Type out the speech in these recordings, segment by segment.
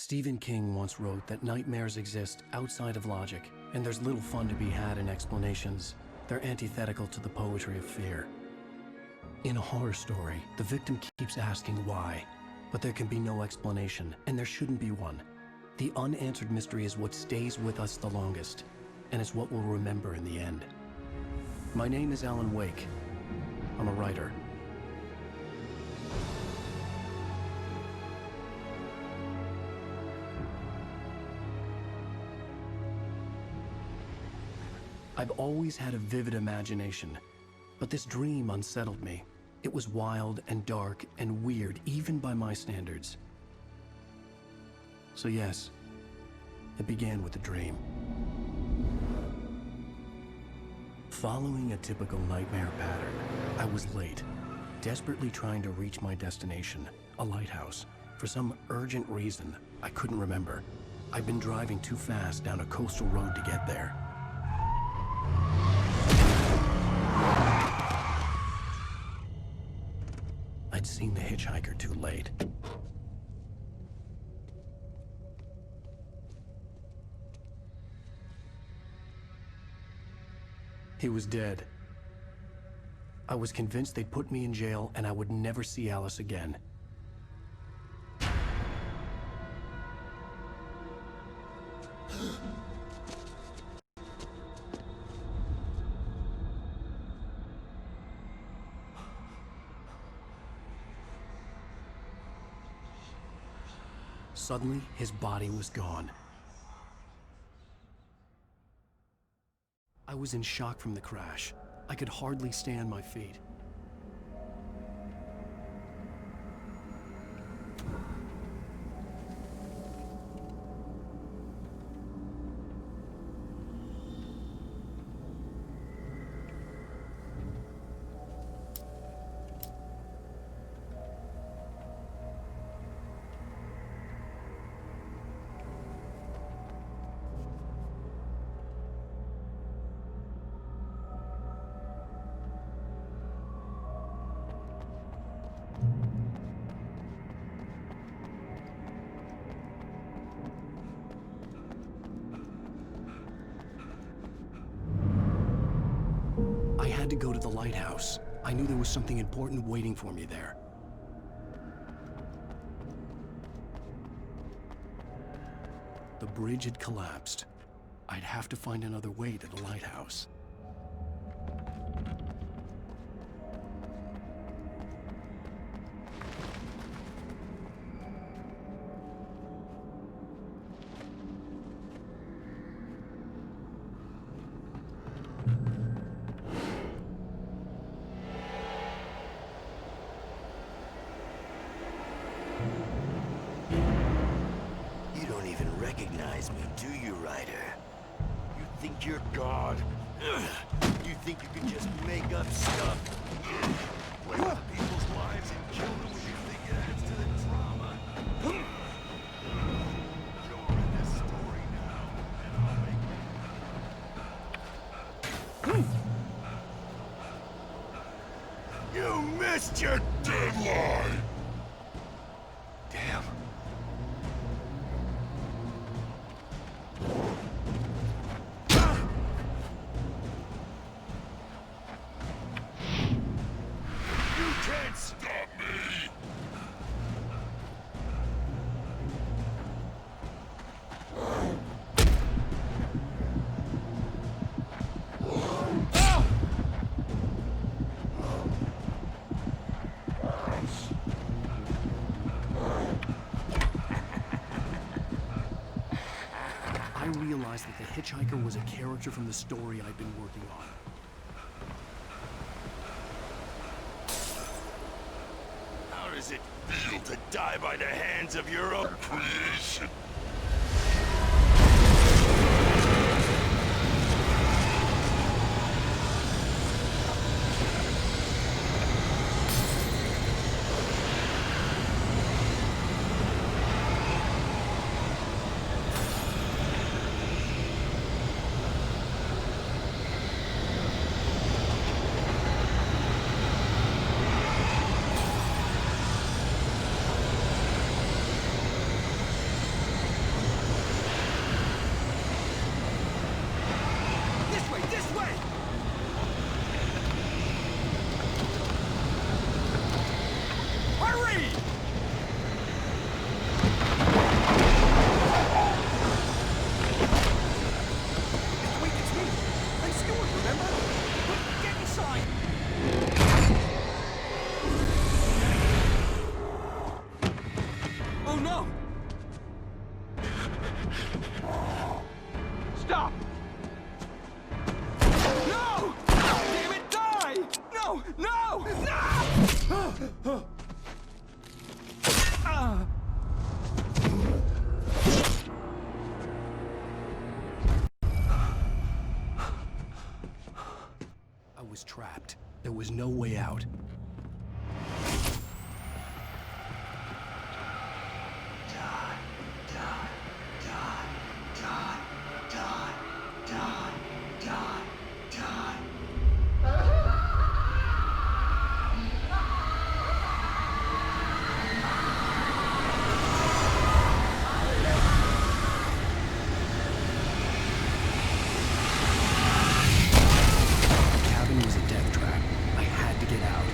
Stephen King once wrote that nightmares exist outside of logic, and there's little fun to be had in explanations. They're antithetical to the poetry of fear. In a horror story, the victim keeps asking why, but there can be no explanation, and there shouldn't be one. The unanswered mystery is what stays with us the longest, and it's what we'll remember in the end. My name is Alan Wake. I'm a writer. I've always had a vivid imagination, but this dream unsettled me. It was wild and dark and weird, even by my standards. So yes, it began with a dream. Following a typical nightmare pattern, I was late, desperately trying to reach my destination, a lighthouse. For some urgent reason, I couldn't remember. I'd been driving too fast down a coastal road to get there. I'd seen the hitchhiker too late. He was dead. I was convinced they'd put me in jail and I would never see Alice again. Suddenly, his body was gone. I was in shock from the crash. I could hardly stay on my feet. I had to go to the lighthouse. I knew there was something important waiting for me there. The bridge had collapsed. I'd have to find another way to the lighthouse. Recognize me, do you, Ryder? You think you're God? You think you can just make up stuff? Play with people's lives and kill them when you think it adds to the drama? You're in this story now, and I'll make you missed your deadline! Damn. I realized that the hitchhiker was a character from the story I'd been working on. How does it feel to die by the hands of your own creation? There was no way out. The cabin was a death trap. I had to get out.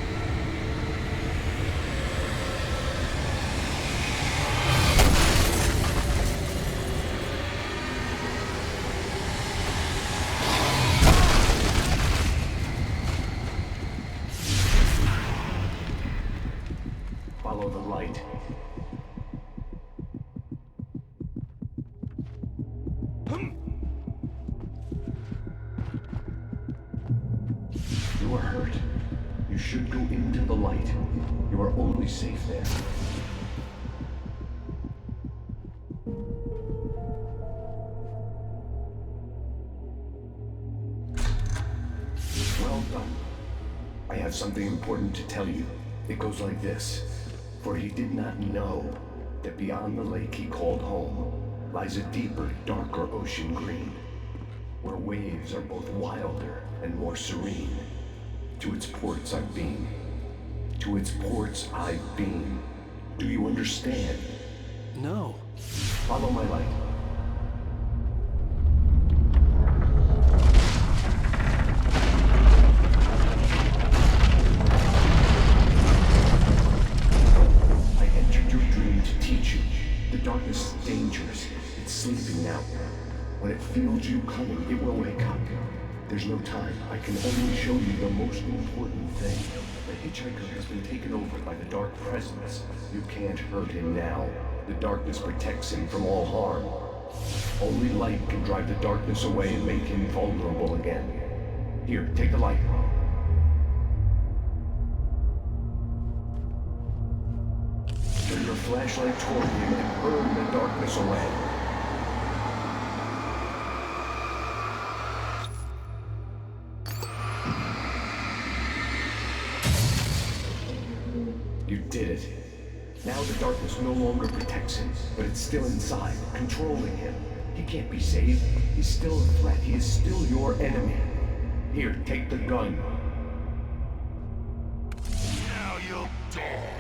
Follow the light. You are hurt. You should go into the light. You are only safe there. Well done. I have something important to tell you. It goes like this. For he did not know that beyond the lake he called home lies a deeper, darker ocean green, where waves are both wilder and more serene. To its ports I've been. To its ports I've been. Do you understand? No. Follow my light. I entered your dream to teach you. The darkness is dangerous. It's sleeping now. When it feels you coming, it will wake up. There's no time. I can only show you the most important thing. The hitchhiker has been taken over by the dark presence. You can't hurt him now. The darkness protects him from all harm. Only light can drive the darkness away and make him vulnerable again. Here, take the light. Turn your flashlight toward him and burn the darkness away. You did it. Now the darkness no longer protects him, but it's still inside, controlling him. He can't be saved. He's still a threat. He is still your enemy. Here, take the gun. Now you'll die.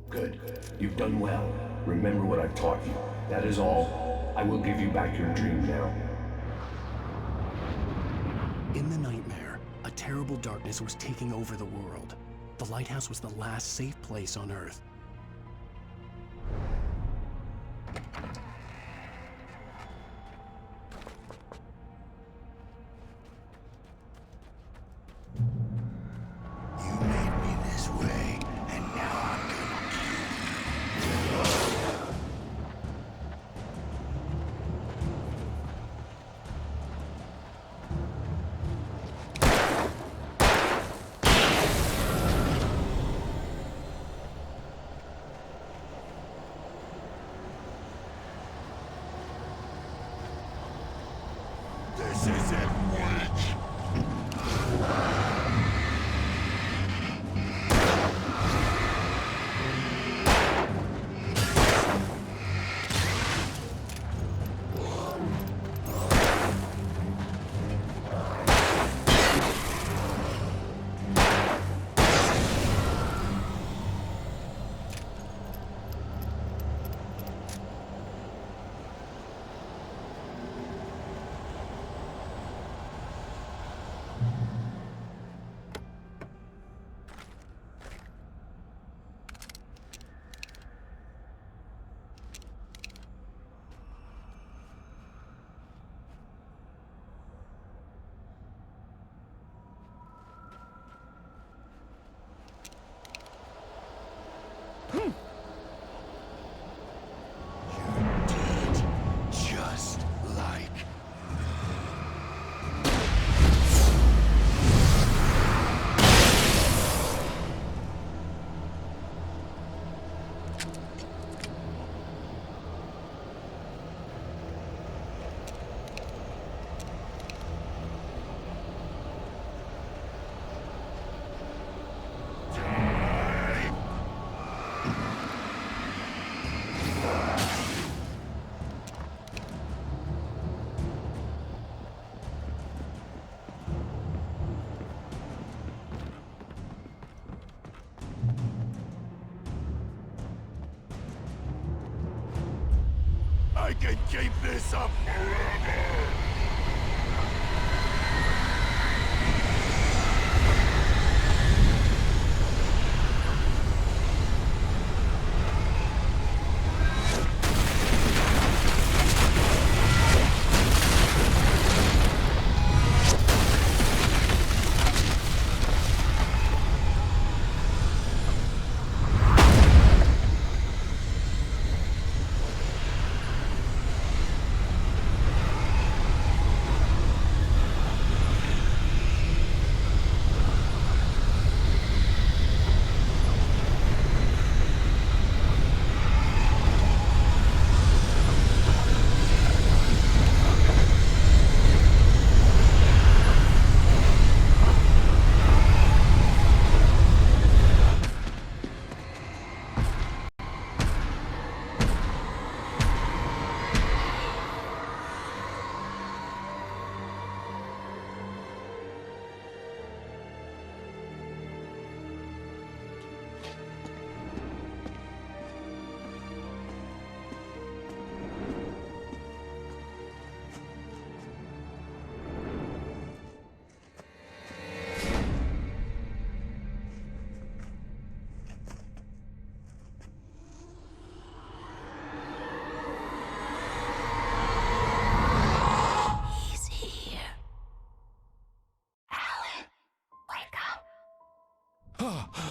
Good. You've done well. Remember what I've taught you. That is all. I will give you back your dream now. In the nightmare, a terrible darkness was taking over the world. The lighthouse was the last safe place on Earth. You made me this way, and now I'm gonna This isn't weak. can keep this up forever!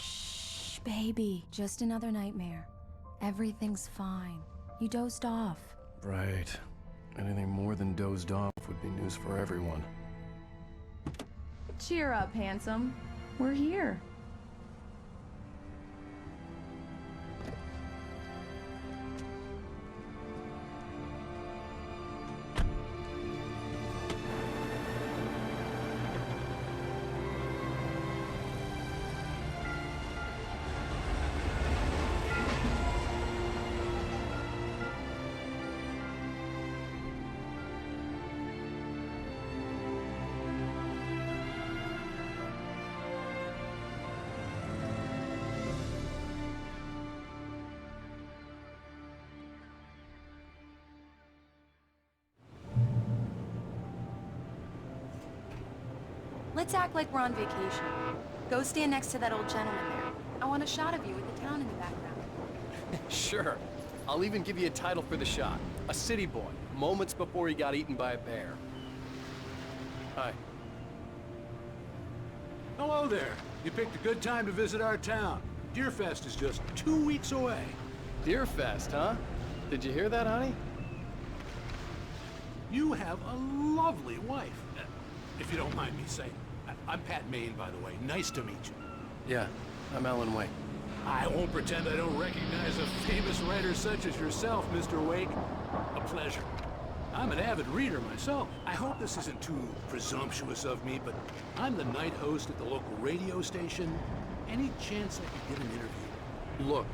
Shh, baby. Just another nightmare. Everything's fine. You dozed off. Right. Anything more than dozed off would be news for everyone. Cheer up, handsome. We're here. Let's act like we're on vacation. Go stand next to that old gentleman there. I want a shot of you with the town in the background. Sure. I'll even give you a title for the shot. A city boy, moments before he got eaten by a bear. Hi. Hello there. You picked a good time to visit our town. Deerfest is just 2 weeks away. Deerfest, huh? Did you hear that, honey? You have a lovely wife. If you don't mind me saying. I'm Pat Maine, by the way. Nice to meet you. Yeah, I'm Alan Wake. I won't pretend I don't recognize a famous writer such as yourself, Mr. Wake. A pleasure. I'm an avid reader myself. I hope this isn't too presumptuous of me, but I'm the night host at the local radio station. Any chance I could get an interview? Look,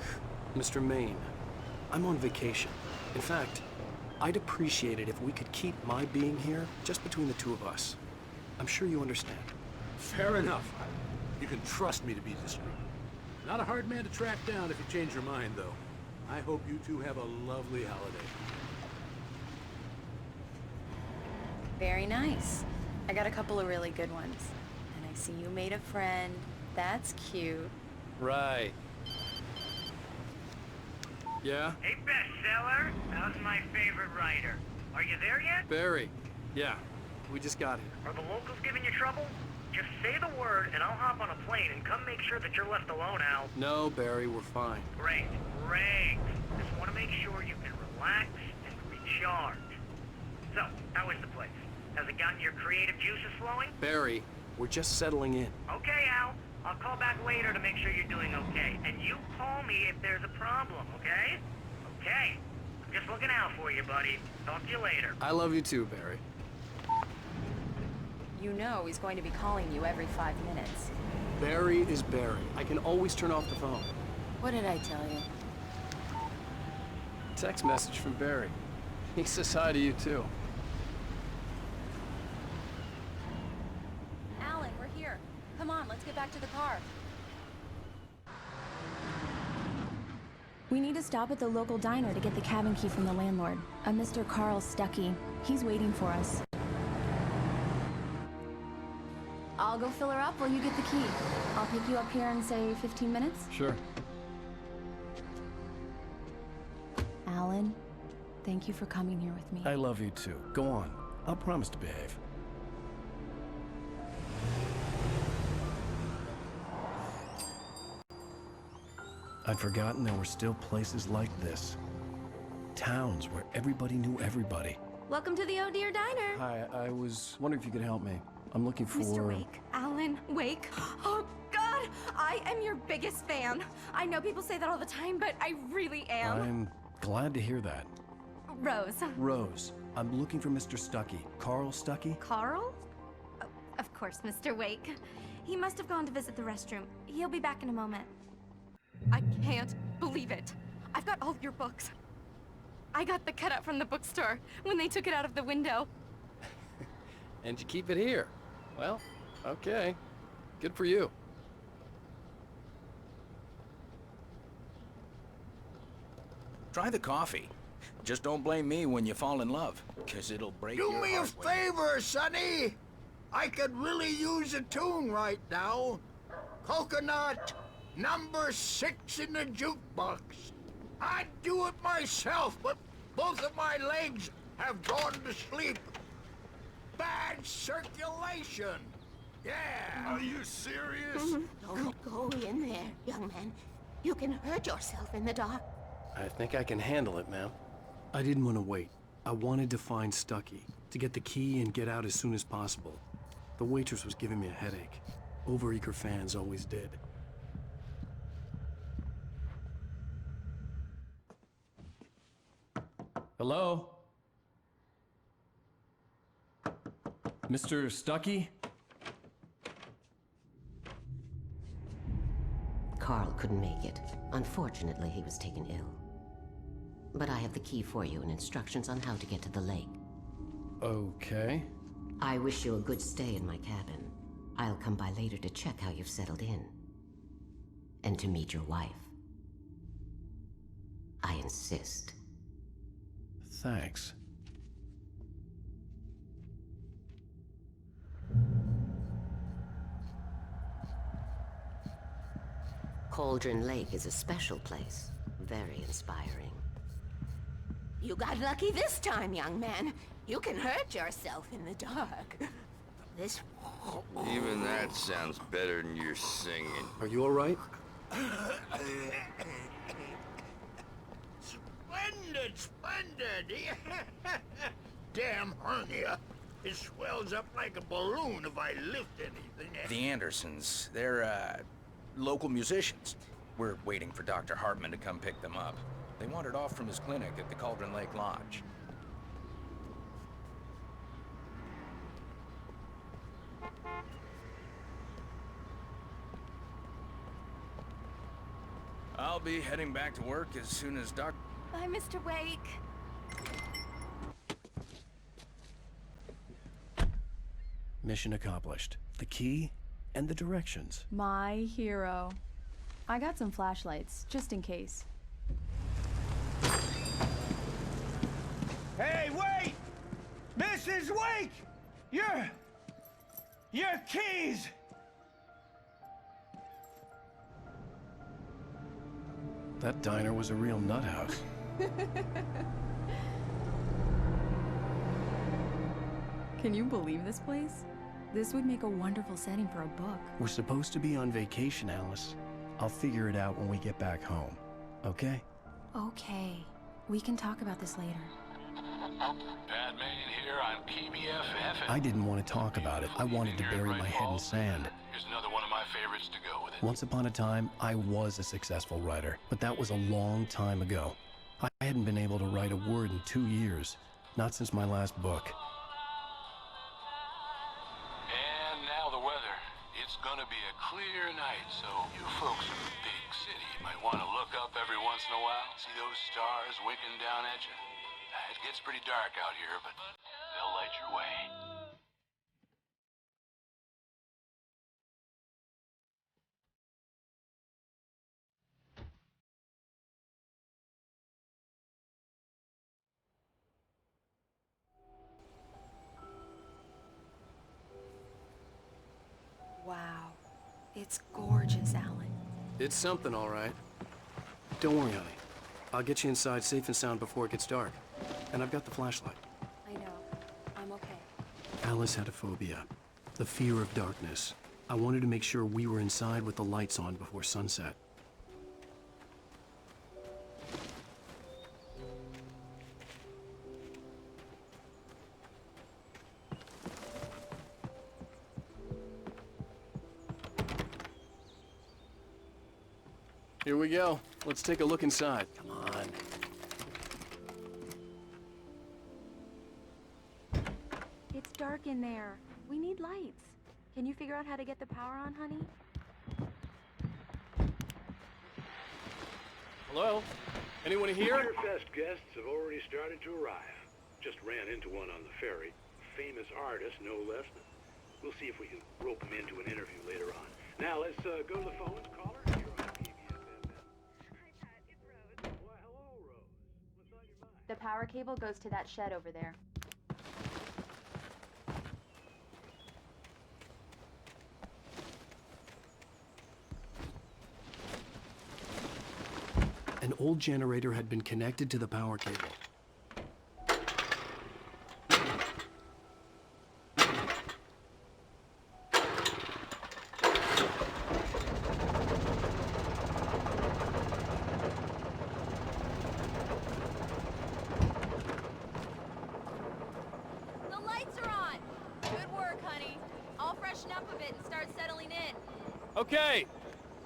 Mr. Maine, I'm on vacation. In fact, I'd appreciate it if we could keep my being here just between the two of us. I'm sure you understand. Fair enough. You can trust me to be discreet. Not a hard man to track down if you change your mind, though. I hope you two have a lovely holiday. Very nice. I got a couple of really good ones. And I see you made a friend. That's cute. Right. Yeah? Hey, bestseller. How's my favorite writer? Are you there yet? Barry. Yeah, we just got here. Are the locals giving you trouble? Just say the word and I'll hop on a plane and come make sure that you're left alone, Al. No, Barry, we're fine. Great, great. Just want to make sure you can relax and recharge. So, how is the place? Has it gotten your creative juices flowing? Barry, we're just settling in. Okay, Al. I'll call back later to make sure you're doing okay. And you call me if there's a problem, okay? Okay. I'm just looking out for you, buddy. Talk to you later. I love you too, Barry. You know he's going to be calling you every 5 minutes. Barry is Barry. I can always turn off the phone. What did I tell you? Text message from Barry. He says hi to you too. Alan, we're here. Come on, let's get back to the car. We need to stop at the local diner to get the cabin key from the landlord, a Mr. Carl Stuckey. He's waiting for us. I'll go fill her up while you get the key. I'll pick you up here in, say, 15 minutes? Sure. Alan, thank you for coming here with me. I love you too. Go on. I'll promise to behave. I'd forgotten there were still places like this. Towns where everybody knew everybody. Welcome to the Oh Dear Diner. Hi, I was wondering if you could help me. I'm looking for... Mr. Wake, Alan Wake. Oh, God, I am your biggest fan. I know people say that all the time, but I really am. I'm glad to hear that. Rose. Rose, I'm looking for Mr. Stuckey. Carl Stuckey? Carl? Oh, of course, Mr. Wake. He must have gone to visit the restroom. He'll be back in a moment. I can't believe it. I've got all your books. I got the cutout from the bookstore when they took it out of the window. And you keep it here. Well, okay. Good for you. Try the coffee. Just don't blame me when you fall in love, 'cause it'll break Do your me a heart when- favor, Sonny. I could really use a tune right now. Coconut, number 6 in the jukebox. I'd do it myself, but both of my legs have gone to sleep. Bad circulation. Yeah. Are you serious? Don't go in there, young man. You can hurt yourself in the dark. I think I can handle it, ma'am. I didn't want to wait. I wanted to find Stuckey, to get the key and get out as soon as possible. The waitress was giving me a headache. Overeager fans always did. Hello? Mr. Stuckey? Carl couldn't make it. Unfortunately, he was taken ill. But I have the key for you and instructions on how to get to the lake. Okay. I wish you a good stay in my cabin. I'll come by later to check how you've settled in. And to meet your wife. I insist. Thanks. Cauldron Lake is a special place. Very inspiring. You got lucky this time, young man. You can hurt yourself in the dark. This... Even that sounds better than your singing. Are you all right? Splendid, splendid. Damn hernia. It swells up like a balloon if I lift anything. The Andersons, they're, local musicians. We're waiting for Dr. Hartman to come pick them up. They wandered off from his clinic at the Cauldron Lake Lodge. I'll be heading back to work as soon as Bye, Mr. Wake. Mission accomplished. The key and the directions. My hero. I got some flashlights, just in case. Hey, wait! Mrs. Wake! Your keys! That diner was a real nut house. Can you believe this place? This would make a wonderful setting for a book. We're supposed to be on vacation, Alice. I'll figure it out when we get back home. Okay? Okay. We can talk about this later. Batman here on PBFF. I didn't want to talk about it. I wanted to bury my head in sand. Here's another one of my favorites to go with it. Once upon a time, I was a successful writer, but that was a long time ago. I hadn't been able to write a word in 2 years, not since my last book. And now the weather. It's gonna be a clear night, so you folks in the big city might want to look up every once in a while, see those stars winking down at you. It gets pretty dark out here, but they'll light your way. It's gorgeous, Alan. It's something, all right. Don't worry, honey. I'll get you inside safe and sound before it gets dark. And I've got the flashlight. I know. I'm okay. Alice had a phobia. The fear of darkness. I wanted to make sure we were inside with the lights on before sunset. Here we go. Let's take a look inside. Come on. It's dark in there. We need lights. Can you figure out how to get the power on, honey? Hello? Anyone here? Fest guests have already started to arrive. Just ran into one on the ferry. Famous artist, no less than. We'll see if we can rope him into an interview later on. Now let's go to the phones. Caller, you're on PBS. Hi, Pat. It's Rose. Well, hello, Rose. What's on your mind? The power cable goes to that shed over there. An old generator had been connected to the power cable. The lights are on! Good work, honey. I'll freshen up a bit and start settling in. Okay,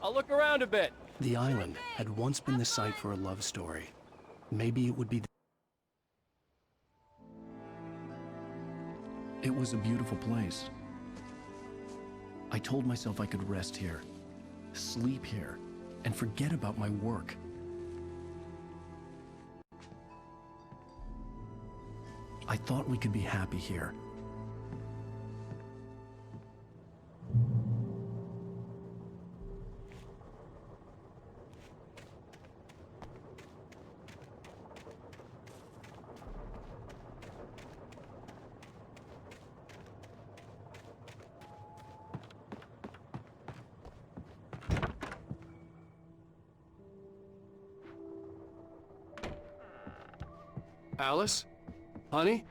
I'll look around a bit. The island had once been the site for a love story. Maybe it would be. It was a beautiful place. I told myself I could rest here, sleep here, and forget about my work. I thought we could be happy here. Alice? Honey?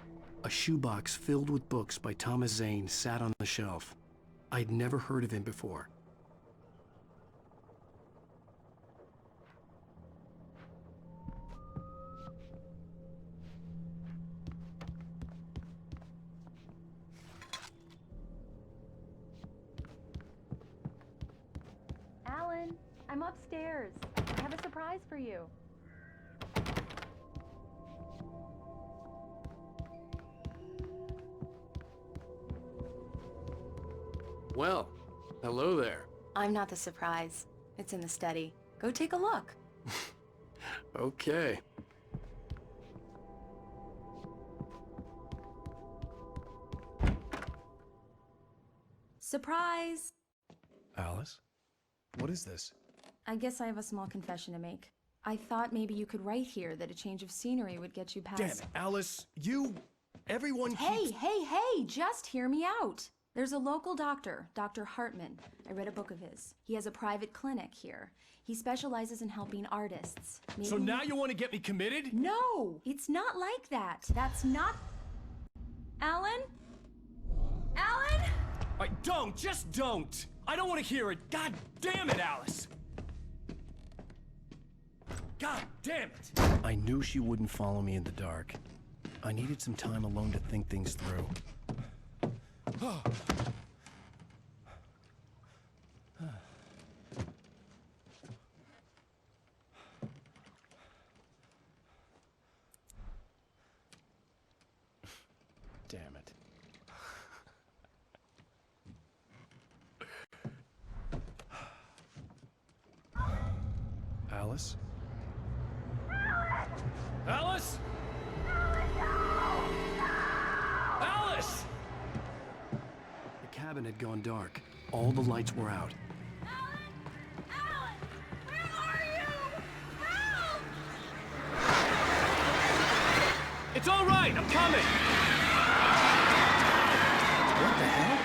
A shoebox filled with books by Thomas Zane sat on the shelf. I'd never heard of him before. Alan, I'm upstairs. I have a surprise for you. Well, hello there. I'm not the surprise. It's in the study. Go take a look. Okay. Surprise! Alice? What is this? I guess I have a small confession to make. I thought maybe you could write here that a change of scenery would get you past... Damn it, Alice. Everyone keeps... Hey, just hear me out. There's a local doctor, Dr. Hartman. I read a book of his. He has a private clinic here. He specializes in helping artists. So now you want to get me committed? No, it's not like that. That's not... Alan? Alan? Just don't! I don't want to hear it! God damn it, Alice! God damn it! I knew she wouldn't follow me in the dark. I needed some time alone to think things through. Damn it. Alice? Alice? Alice! The cabin had gone dark. All the lights were out. Alan! Where are you? Help! It's all right! I'm coming! What the hell?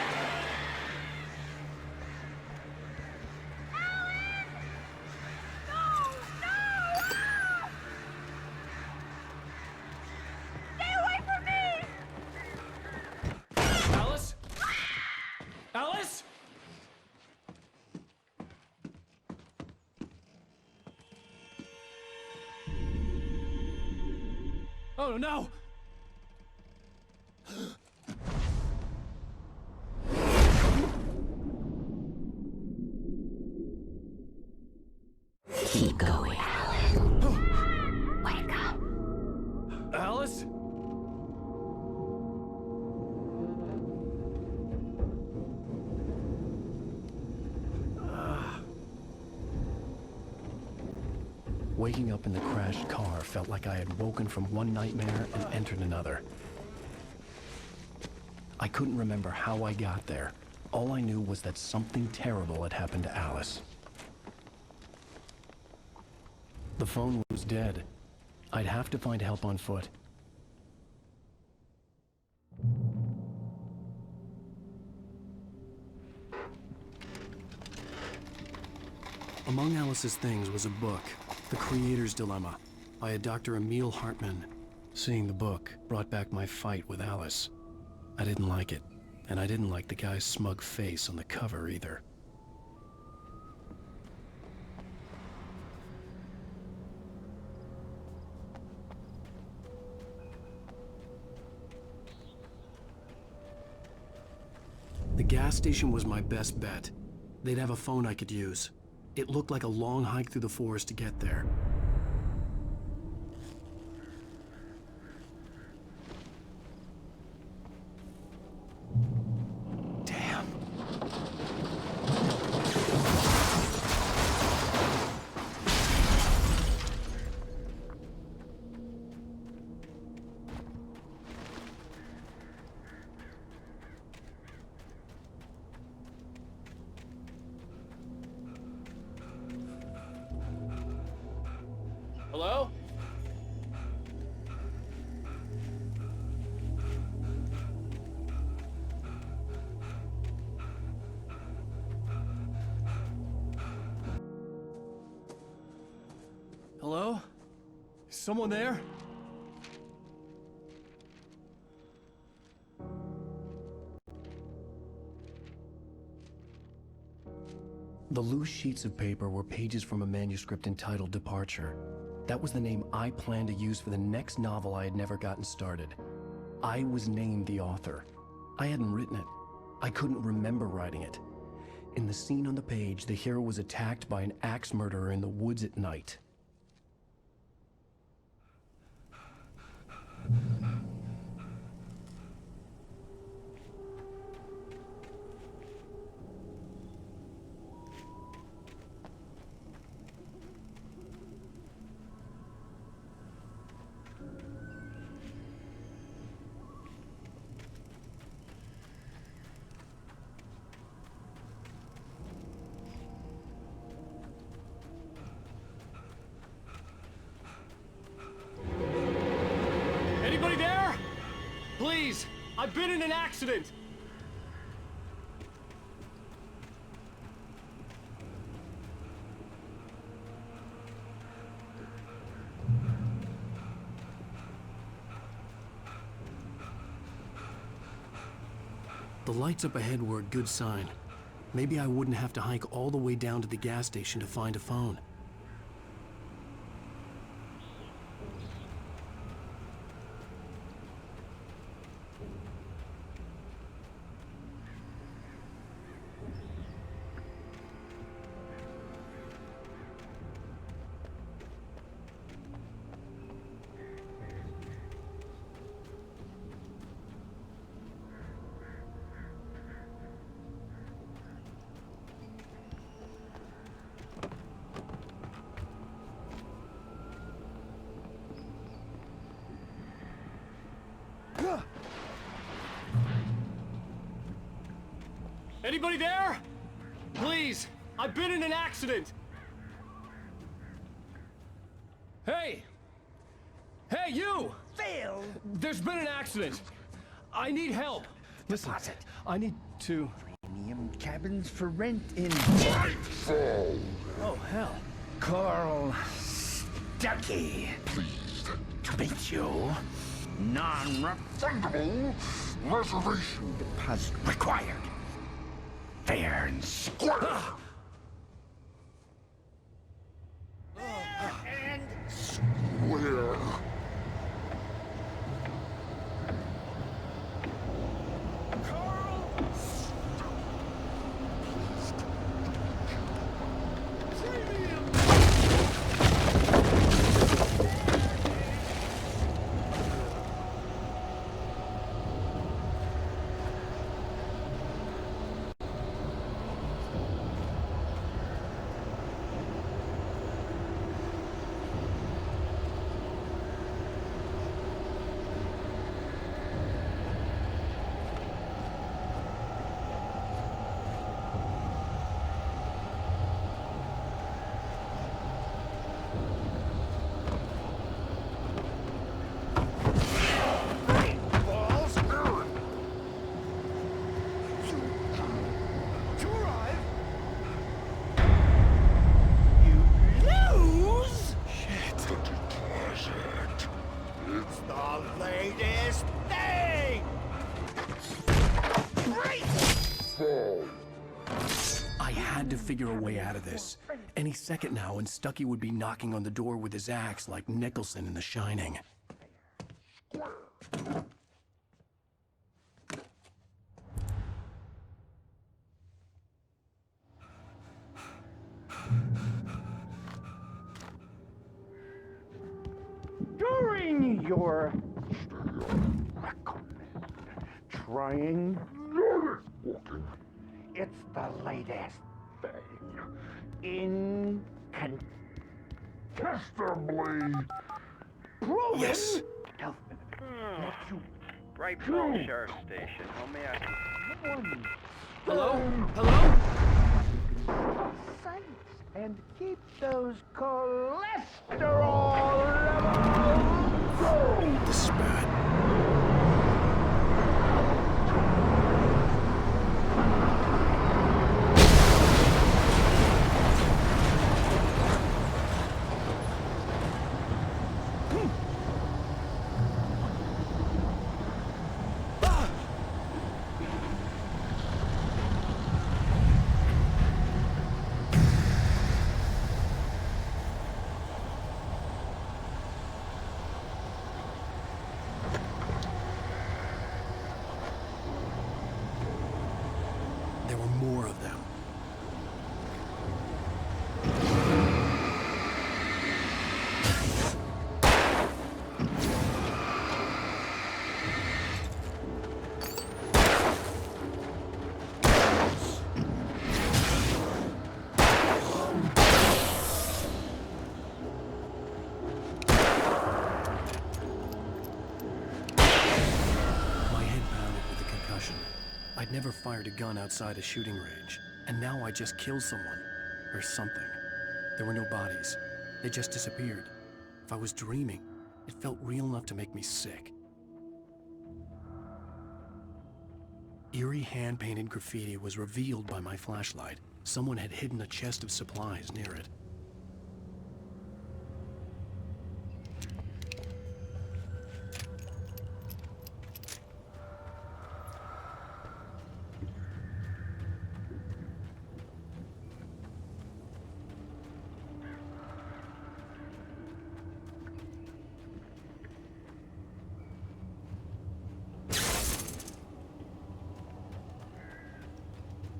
Alice? Oh no! Keep going, Alice. Wake up. Alice? Waking up in the crashed car felt like I had woken from one nightmare and entered another. I couldn't remember how I got there. All I knew was that something terrible had happened to Alice. The phone was dead. I'd have to find help on foot. Among Alice's things was a book, The Creator's Dilemma, by a Dr. Emil Hartman. Seeing the book brought back my fight with Alice. I didn't like it, and I didn't like the guy's smug face on the cover either. The gas station was my best bet. They'd have a phone I could use. It looked like a long hike through the forest to get there. Damn. Hello? Hello? Is someone there? The loose sheets of paper were pages from a manuscript entitled Departure. That was the name I planned to use for the next novel I had never gotten started. I was named the author. I hadn't written it. I couldn't remember writing it. In the scene on the page, the hero was attacked by an axe murderer in the woods at night. Anybody there? Please, I've been in an accident. The lights up ahead were a good sign. Maybe I wouldn't have to hike all the way down to the gas station to find a phone. Anybody there? Please, I've been in an accident. Hey! Hey, you! Phil! There's been an accident. I need help. Listen, Deposit. I need to... Premium cabins for rent in Nightfall. Oh, hell. Carl Stuckey. Pleased To meet you. Non-refundable reservation. deposit required. fair and square. And square. I had to figure a way out of this. Any second now, and Stucky would be knocking on the door with his axe like Nicholson in The Shining. During your trying, it's the latest thing. Incontestably proven. Yes. Bright Falls Sheriff Station. How may I... Hello? Hello? Sights and keep those cholesterol levels low. This is bad. There were more of them. My head pounded with the concussion. I'd never fired a gun outside a shooting range, and now I just killed someone. Or something. There were no bodies. They just disappeared. If I was dreaming, it felt real enough to make me sick. Eerie hand-painted graffiti was revealed by my flashlight. Someone had hidden a chest of supplies near it.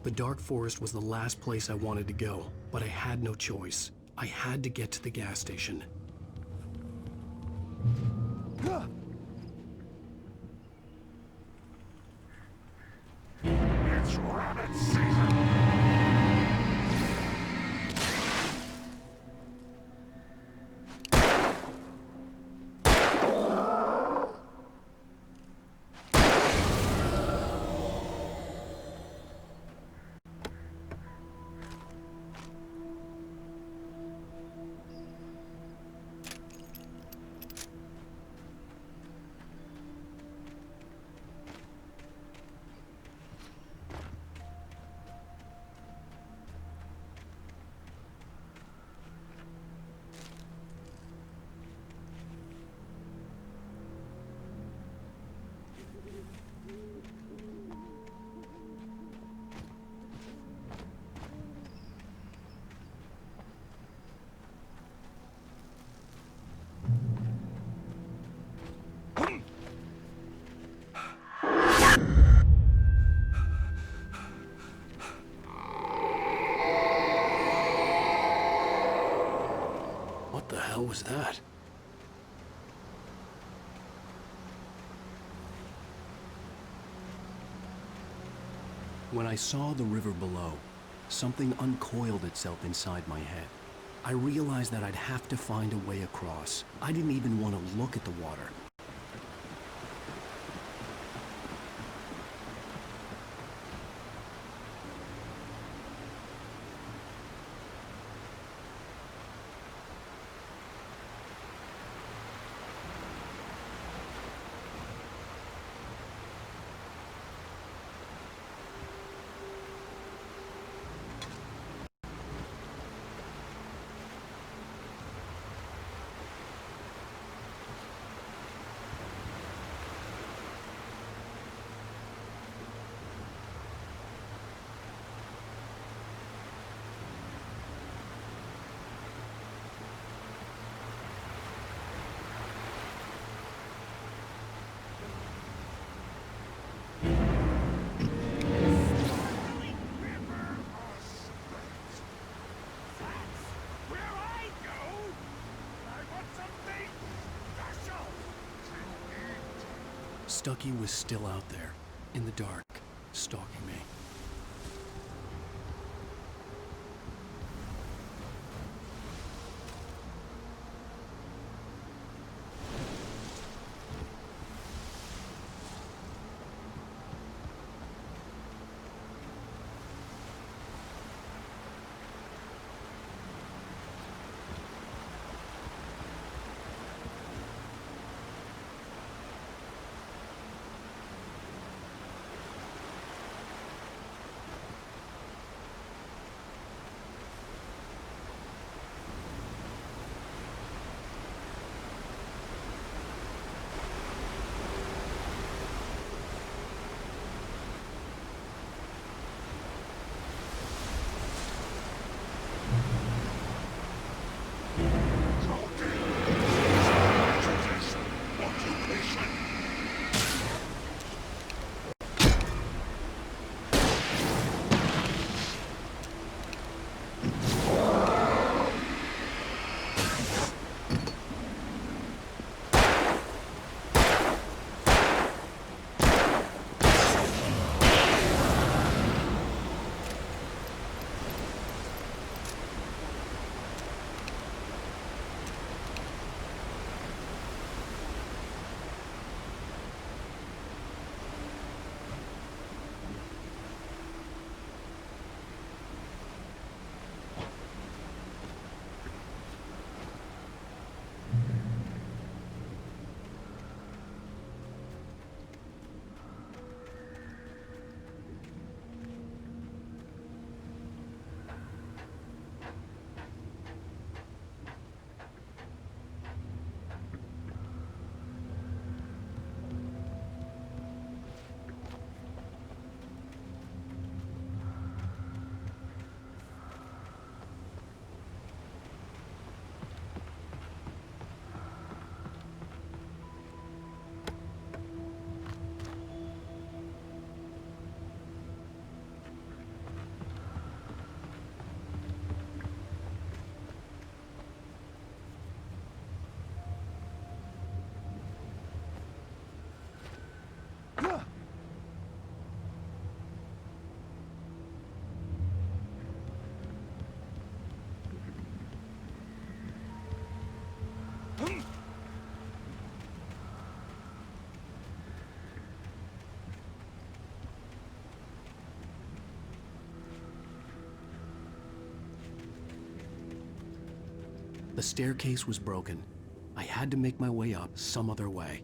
The dark forest was the last place I wanted to go, but I had no choice. I had to get to the gas station. It's rabbit season. hell was that? When I saw the river below, something uncoiled itself inside my head. I realized that I'd have to find a way across. I didn't even want to look at the water. Stucky was still out there, in the dark, stalking me. The staircase was broken. I had to make my way up some other way.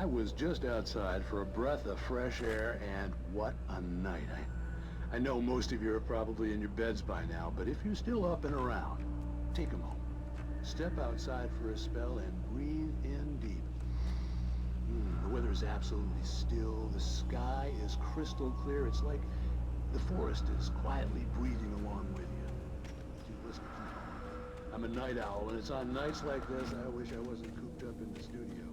I was just outside for a breath of fresh air, and what a night. I know most of you are probably in your beds by now, but if you're still up and around, take a moment. Step outside for a spell and breathe in deep. The weather is absolutely still. The sky is crystal clear. It's like the forest is quietly breathing along with you. Listen, I'm a night owl, and it's on nights like this I wish I wasn't cooped up in the studio.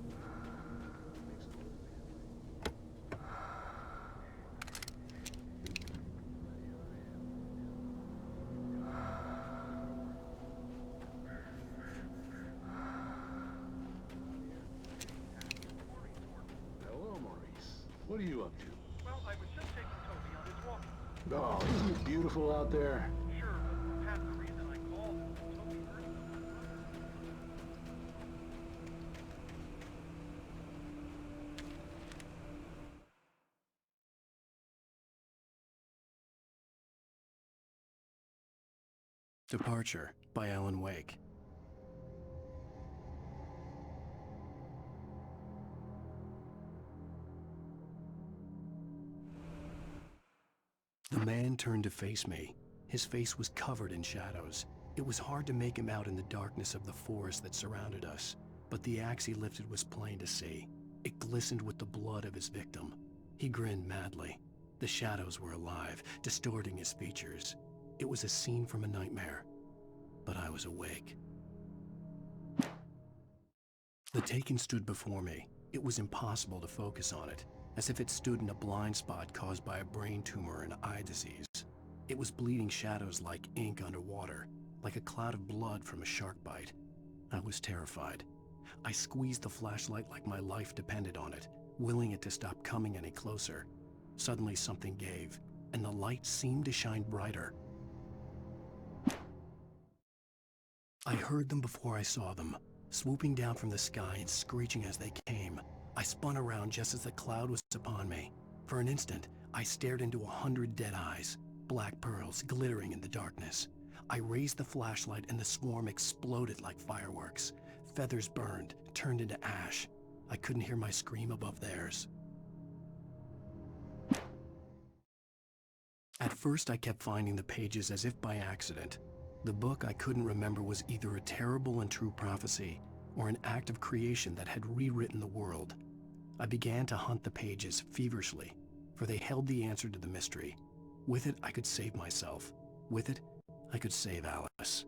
Hello, Maurice. What are you up to? Well, I was just taking Toby on his walk. Oh, isn't it beautiful out there? Sure, but half the reason I called is Toby heard about it. Departure by Alan Wake. The man turned to face me. His face was covered in shadows. It was hard to make him out in the darkness of the forest that surrounded us, but the axe he lifted was plain to see. It glistened with the blood of his victim. He grinned madly. The shadows were alive, distorting his features. It was a scene from a nightmare, but I was awake. The Taken stood before me. It was impossible to focus on it, as if it stood in a blind spot caused by a brain tumor and eye disease. It was bleeding shadows like ink underwater, like a cloud of blood from a shark bite. I was terrified. I squeezed the flashlight like my life depended on it, willing it to stop coming any closer. Suddenly something gave, and the light seemed to shine brighter. I heard them before I saw them, swooping down from the sky and screeching as they came. I spun around just as the cloud was upon me. For an instant, I stared into 100 dead eyes, black pearls glittering in the darkness. I raised the flashlight and the swarm exploded like fireworks. Feathers burned, turned into ash. I couldn't hear my scream above theirs. At first, I kept finding the pages as if by accident. The book I couldn't remember was either a terrible and true prophecy or an act of creation that had rewritten the world. I began to hunt the pages feverishly, for they held the answer to the mystery. With it, I could save myself. With it, I could save Alice.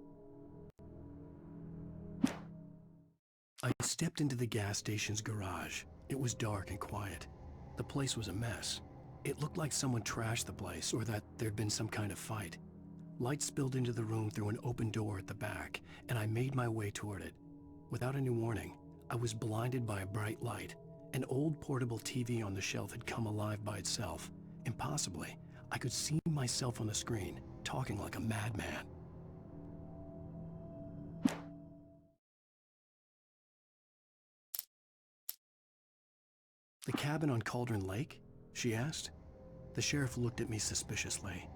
I stepped into the gas station's garage. It was dark and quiet. The place was a mess. It looked like someone trashed the place or that there'd been some kind of fight. Light spilled into the room through an open door at the back, and I made my way toward it. Without any warning, I was blinded by a bright light. An old portable TV on the shelf had come alive by itself. Impossibly, I could see myself on the screen, talking like a madman. The cabin on Cauldron Lake? She asked. The sheriff looked at me suspiciously.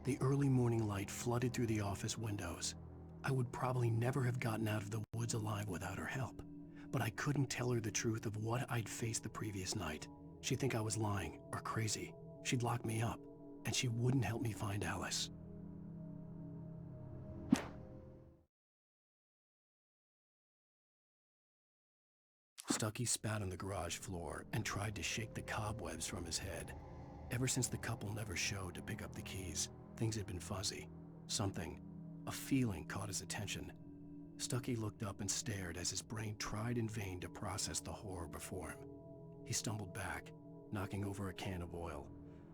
The early morning light flooded through the office windows. I would probably never have gotten out of the woods alive without her help, but I couldn't tell her the truth of what I'd faced the previous night. She'd think I was lying or crazy. She'd lock me up, and she wouldn't help me find Alice. Stucky spat on the garage floor and tried to shake the cobwebs from his head. Ever since the couple never showed to pick up the keys, things had been fuzzy. Something, a feeling caught his attention. Stucky looked up and stared as his brain tried in vain to process the horror before him. He stumbled back, knocking over a can of oil.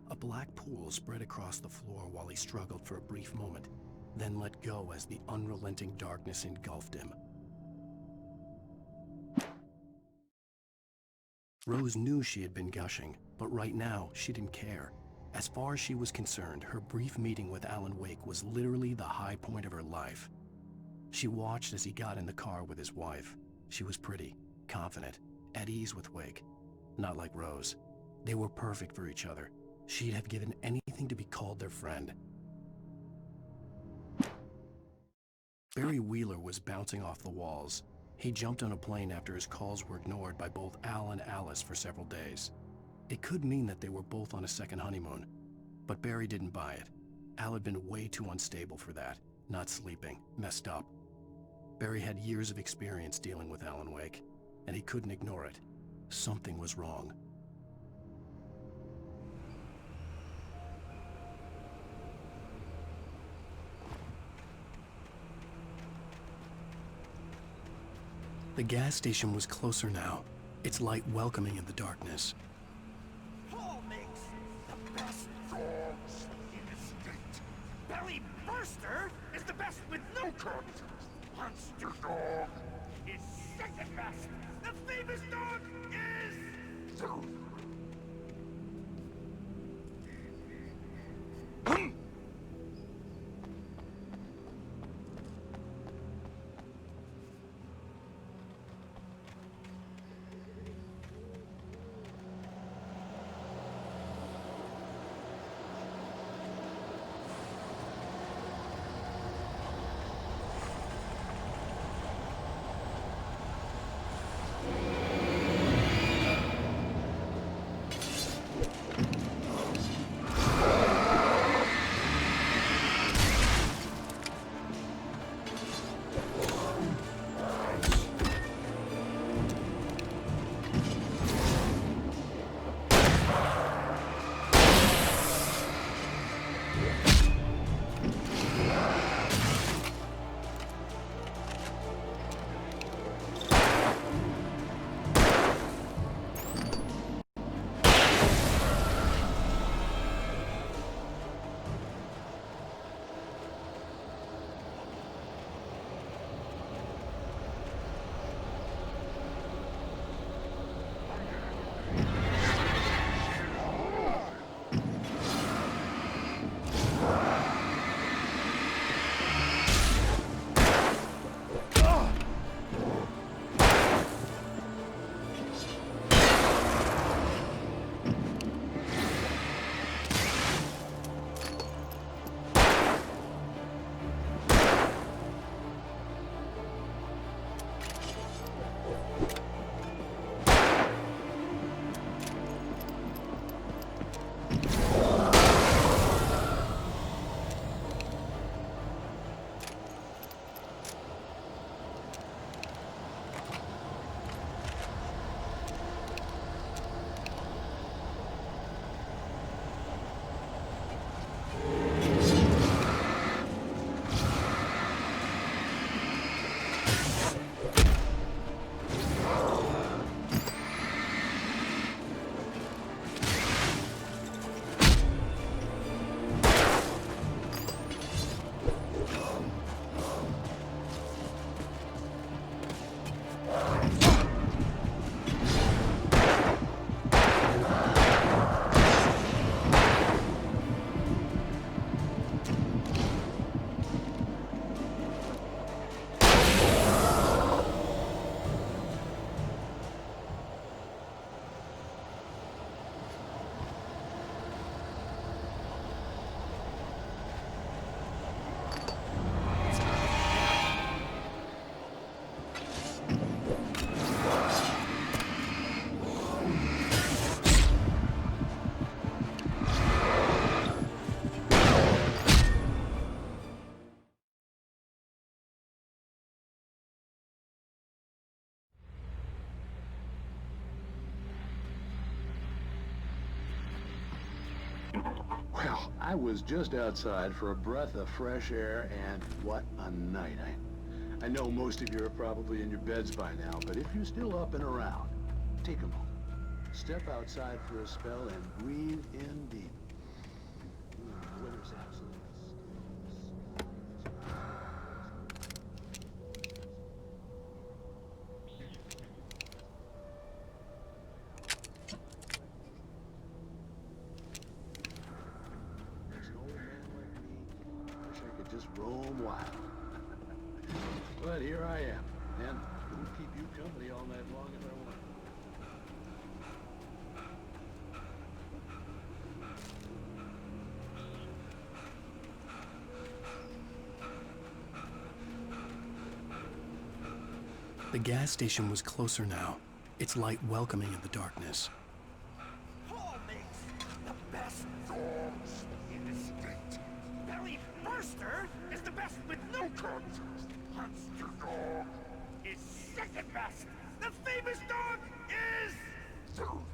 A black pool spread across the floor while he struggled for a brief moment, then let go as the unrelenting darkness engulfed him. Rose knew she had been gushing, but right now she didn't care. As far as she was concerned, her brief meeting with Alan Wake was literally the high point of her life. She watched as he got in the car with his wife. She was pretty, confident, at ease with Wake. Not like Rose. They were perfect for each other. She'd have given anything to be called their friend. Barry Wheeler was bouncing off the walls. He jumped on a plane after his calls were ignored by both Al and Alice for several days. It could mean that they were both on a second honeymoon, but Barry didn't buy it. Al had been way too unstable for that, not sleeping, messed up. Barry had years of experience dealing with Alan Wake, and he couldn't ignore it. Something was wrong. The gas station was closer now, its light welcoming in the darkness. Paul makes the best dogs in the state. Belly Burster is the best with no contest. Monster Dog is second best. The famous dog is... Well, I was just outside for a breath of fresh air, and what a night. I know most of you are probably in your beds by now, but if you're still up and around, take a moment. Step outside for a spell and breathe in deep. The weather's absolutely just roam wild. But here I am, and we'll keep you company all night long if I want. The gas station was closer now, its light welcoming in the darkness. Paul makes the best dogs in the state. Barry Burster is the best with no contest. Monster Dog is second best. The famous dog is third.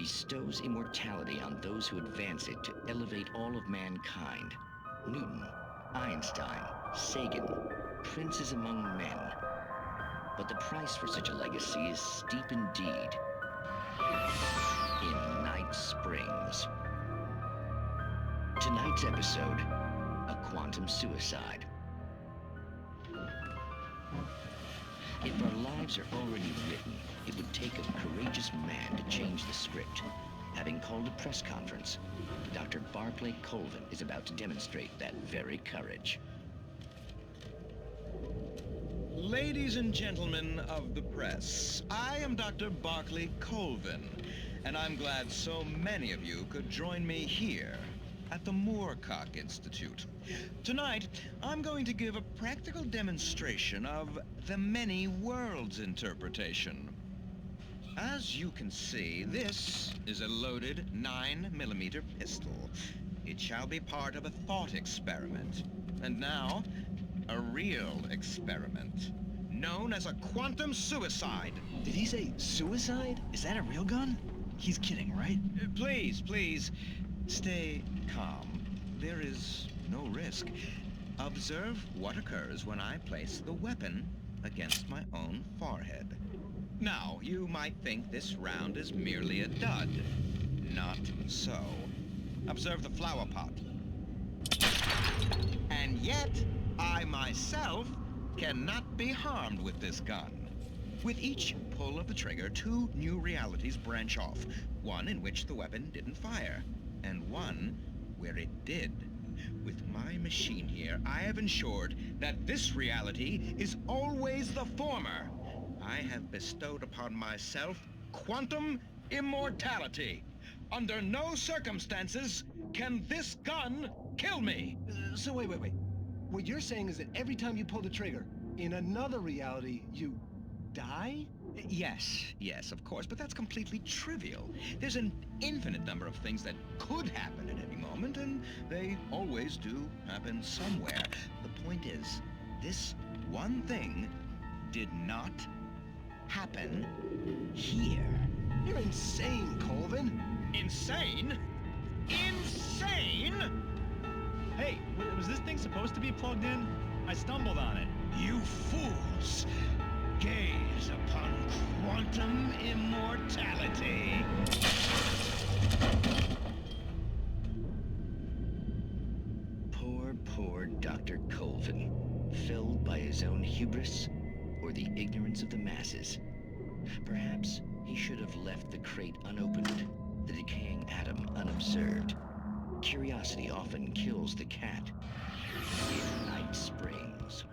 bestows immortality on those who advance it to elevate all of mankind. Newton, Einstein, Sagan, princes among men. But the price for such a legacy is steep indeed. In Night Springs. Tonight's episode, a quantum suicide. If our lives are already written, it would take a courageous man to change the script. Having called a press conference, Dr. Barclay Colvin is about to demonstrate that very courage. Ladies and gentlemen of the press, I am Dr. Barclay Colvin, and I'm glad so many of you could join me here at the Moorcock Institute. Tonight, I'm going to give a practical demonstration of the many worlds interpretation. As you can see, this is a loaded 9mm pistol. It shall be part of a thought experiment. And now, a real experiment, known as a quantum suicide. Did he say suicide? Is that a real gun? He's kidding, right? Please, stay calm. There is no risk. Observe what occurs when I place the weapon against my own forehead. Now, you might think this round is merely a dud. Not so. Observe the flower pot. And yet, I myself cannot be harmed with this gun. With each pull of the trigger, 2 new realities branch off. One in which the weapon didn't fire, and one where it did. With my machine here, I have ensured that this reality is always the former. I have bestowed upon myself quantum immortality. Under no circumstances can this gun kill me. So wait. What you're saying is that every time you pull the trigger, in another reality, you die? Yes, of course, but that's completely trivial. There's an infinite number of things that could happen at any moment, and they always do happen somewhere. The point is, this one thing did not happen here. You're insane, Colvin. Insane? Insane? Hey, was this thing supposed to be plugged in? I stumbled on it. You fools! Gaze upon quantum immortality. Poor Dr. Colvin, felled by his own hubris or the ignorance of the masses. Perhaps he should have left the crate unopened, the decaying atom unobserved. Curiosity often kills the cat. In Night Springs.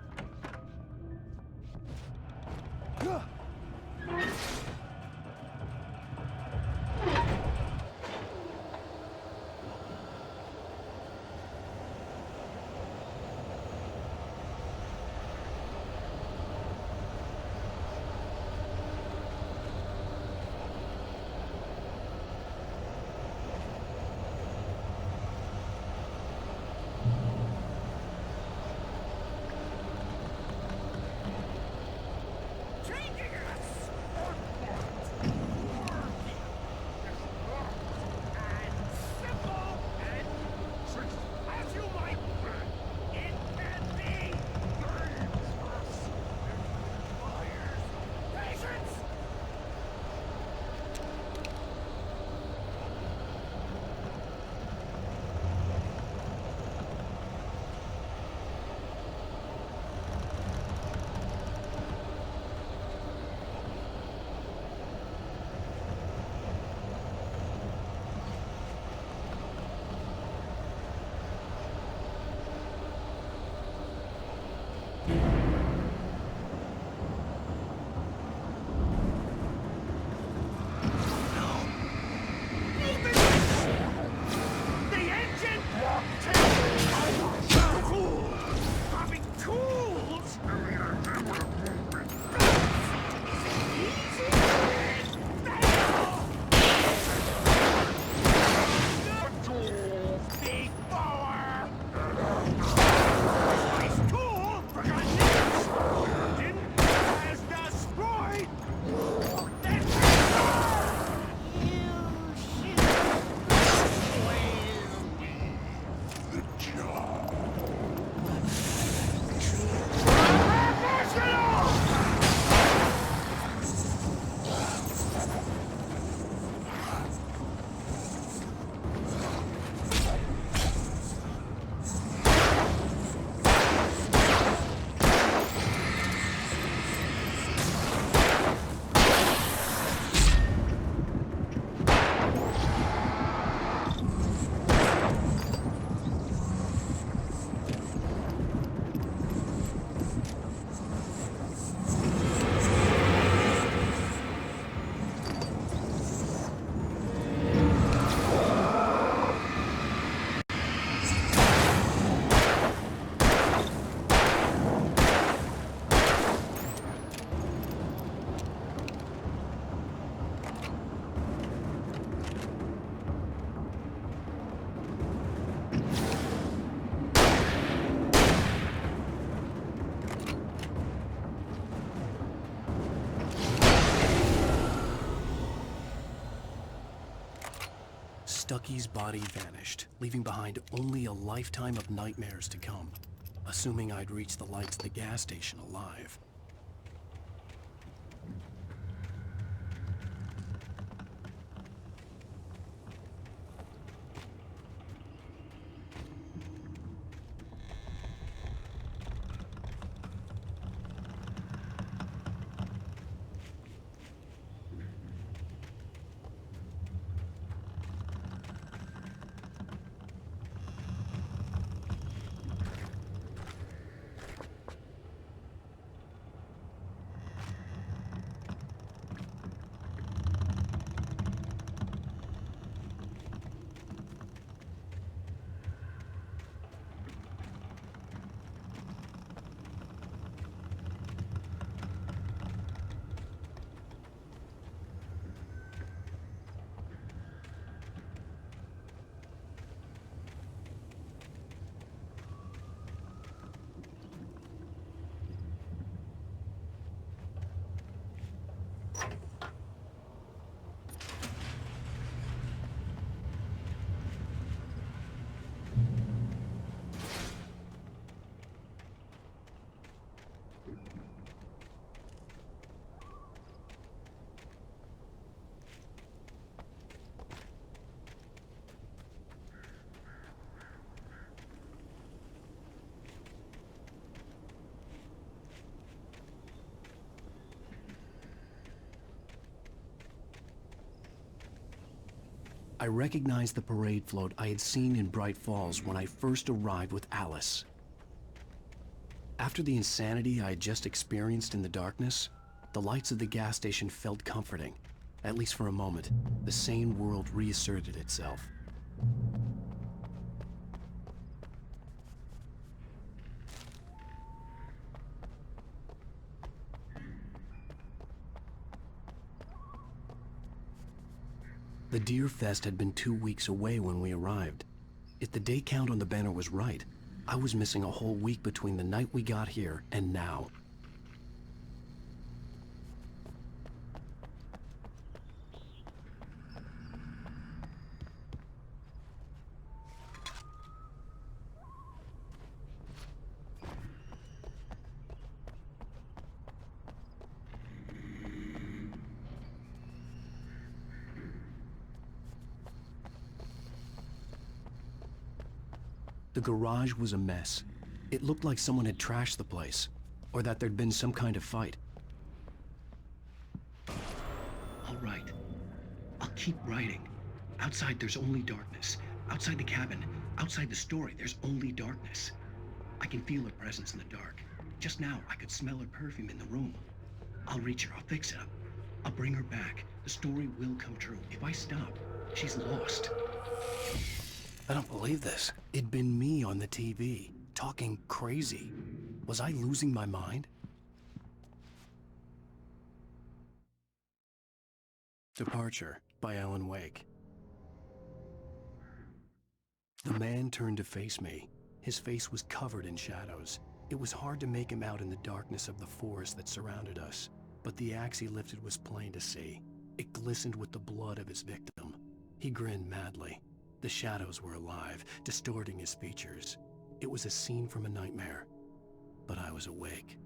Ducky's body vanished, leaving behind only a lifetime of nightmares to come, assuming I'd reach the lights at the gas station alive. I recognized the parade float I had seen in Bright Falls when I first arrived with Alice. After the insanity I had just experienced in the darkness, the lights of the gas station felt comforting. At least for a moment, the sane world reasserted itself. The Deer Fest had been 2 weeks away when we arrived. If the day count on the banner was right, I was missing a whole week between the night we got here and now. The garage was a mess. It looked like someone had trashed the place, or that there'd been some kind of fight. All right. I'll keep writing. Outside, there's only darkness. Outside the cabin, outside the story, there's only darkness. I can feel her presence in the dark. Just now, I could smell her perfume in the room. I'll reach her. I'll fix it up. I'll bring her back. The story will come true. If I stop, she's lost. I don't believe this. It'd been me on the TV, talking crazy. Was I losing my mind? Departure by Alan Wake. The man turned to face me. His face was covered in shadows. It was hard to make him out in the darkness of the forest that surrounded us, but the axe he lifted was plain to see. It glistened with the blood of his victim. He grinned madly. The shadows were alive, distorting his features. It was a scene from a nightmare, but I was awake.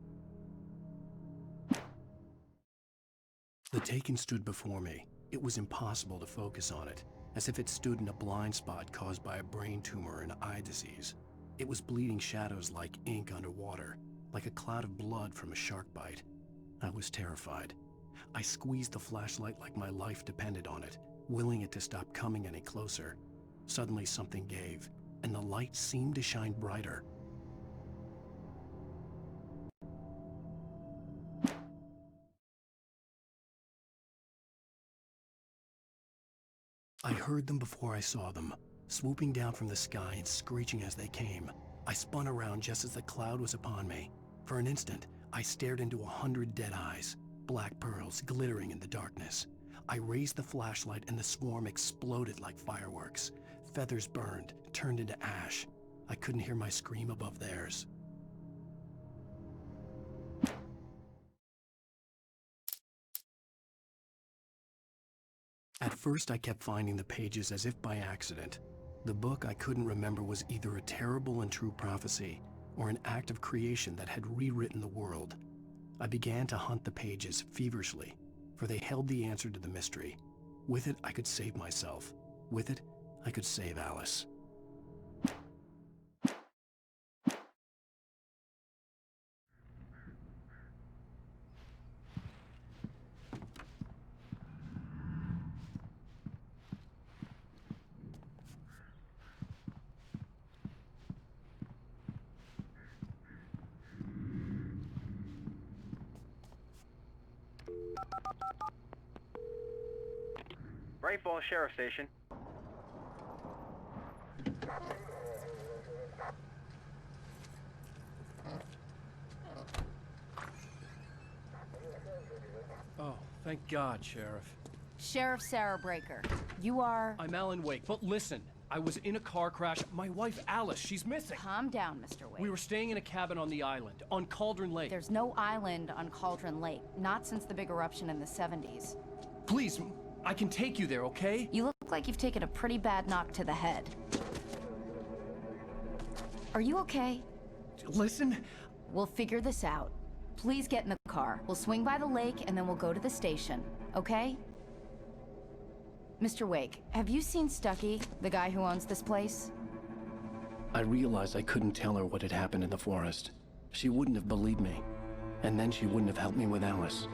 The Taken stood before me. It was impossible to focus on it, as if it stood in a blind spot caused by a brain tumor and eye disease. It was bleeding shadows like ink underwater, like a cloud of blood from a shark bite. I was terrified. I squeezed the flashlight like my life depended on it, willing it to stop coming any closer. Suddenly something gave, and the light seemed to shine brighter. I heard them before I saw them, swooping down from the sky and screeching as they came. I spun around just as the cloud was upon me. For an instant, I stared into 100 dead eyes, black pearls glittering in the darkness. I raised the flashlight and the swarm exploded like fireworks. Feathers burned, turned into ash. I couldn't hear my scream above theirs. At first, I kept finding the pages as if by accident. The book I couldn't remember was either a terrible and true prophecy or an act of creation that had rewritten the world. I began to hunt the pages feverishly, for they held the answer to the mystery. With it, I could save myself. With it, I could save Alice. Great Falls Sheriff Station. Oh, thank God, Sheriff. Sheriff Sarah Breaker. You are... I'm Alan Wake, but listen, I was in a car crash. My wife, Alice, she's missing. Calm down, Mr. Wake. We were staying in a cabin on the island, on Cauldron Lake. There's no island on Cauldron Lake, not since the big eruption in the 70s. Please, I can take you there, okay? You look like you've taken a pretty bad knock to the head. Are you okay? Listen. We'll figure this out. Please get in the car. We'll swing by the lake and then we'll go to the station, okay? Mr. Wake, have you seen Stucky, the guy who owns this place? I realized I couldn't tell her what had happened in the forest. She wouldn't have believed me. And then she wouldn't have helped me with Alice.